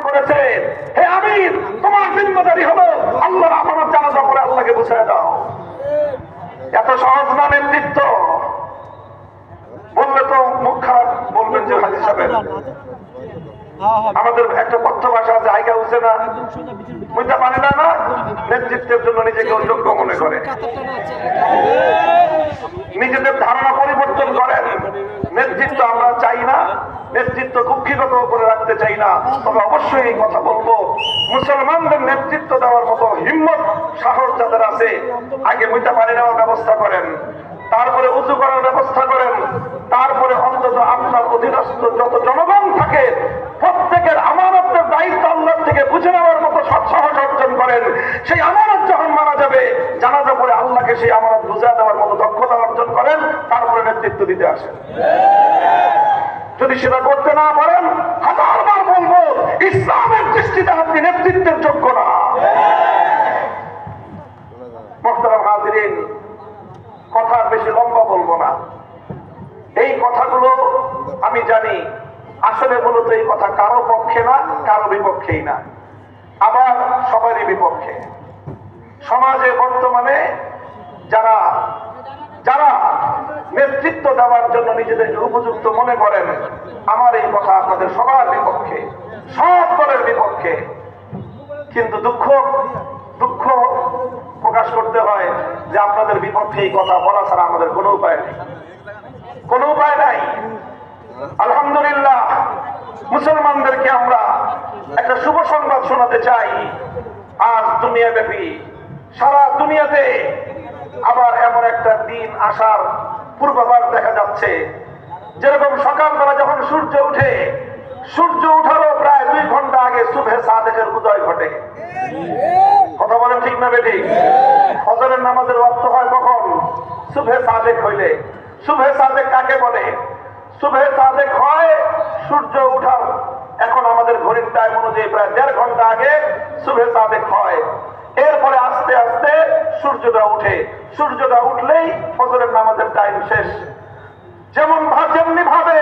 করেছে, হে আমির, তোমার জিম্মেদারি হলো আল্লাহর আমানত জানাজা করে আল্লাহকে বুঝায় দাও। এত সহজ না নেতৃত্ব? বললে তো মুখ খারাপ বলবেন যে হাজি সাহেব আমাদের একটা কথ্য ভাষা জায়গা হচ্ছে না, বুঝতে পারি না, না নেতৃত্বের জন্য নিজেকে অযোগ্য মনে করে, নিজেদের ধারণা পরিবর্তন করেন। নেতৃত্ব আমরা চাই না, নেতৃত্ব কুক্ষিগত করে রাখতে চাই না। তবে অবশ্যই এই কথা বলবো, মুসলমানদের নেতৃত্ব দেওয়ার মতো হিম্মত সাহস যাদের আছে, আগে বুঝতে পারি নেওয়ার ব্যবস্থা করেন, তারপরে উঁচু করার ব্যবস্থা করেন, তারপরে অন্তত আপনার অধীনস্থ যত জনগণ থাকে প্রত্যেকের আমানতের দায়িত্ব আল্লাহ থেকে বুঝে নেওয়ার মতো সৎসাহস অর্জন করেন। সেই আমানত যখন মারা যাবে, জানাজা পরে আল্লাহকে সেই আমানত বুঝা দেওয়ার মতো দক্ষতা অর্জন করেন, তারপরে নেতৃত্ব দিতে আসেন। যদি সেটা করতে না পারেন, হাজারবার বলবো, ইসলামের দৃষ্টিতে আপনি নেতৃত্বের যোগ্য না। মুহতারাম হাজিরিন, কথা বেশি লম্বা বলবো না। এই কথাগুলো আমি জানি আসলে মূলত এই কথা কারো পক্ষে না, কারো বিপক্ষেই না, আবার সবারই বিপক্ষে। সমাজে বর্তমানে যারা যারা নেতৃত্ব দেওয়ার জন্য নিজেদেরকে উপযুক্ত মনে করেন, আমার এই কথা আপনাদের সবার বিপক্ষে, সব দলের বিপক্ষে। কিন্তু দুঃখ প্রকাশ করতে হয় যে আপনাদের বিপক্ষে এই কথা বলা ছাড়া আমাদের কোনো উপায় নেই, কোনো উপায় নাই। আলহামদুলিল্লাহ, মুসলমানদেরকে আমরা একটা শুভ সংবাদ শোনাতে চাই। আজ দুনিয়াব্যাপী সারা দুনিয়াতে আবার এমন একটা দিন আসার পূর্বাভাস দেখা যাচ্ছে। যেরকম সকালবেলা যখন সূর্য উঠে, সূর্য উঠারও প্রায় 2 ঘন্টা আগে সুবহে সাদেকের উদয় ঘটে। কথা বলেন ঠিক না বেঠিক? ফজরের নামাজের ওয়াক্ত হয় কখন? সুবহে সাদেক হইলে। সুবহে সাদেক কাকে বলে? সুবহে সাদেক হয় সূর্য উঠার এখন আমাদের ঘড়ির টাইম অনুযায়ী প্রায় 1.5 ঘন্টা আগে সুবহে সাদেক হয়। এরপরে আস্তে আস্তে সূর্যটা উঠে, সূর্যটা উঠলেই ফজরের নামাজের টাইম শেষ। যেমনি ভাবে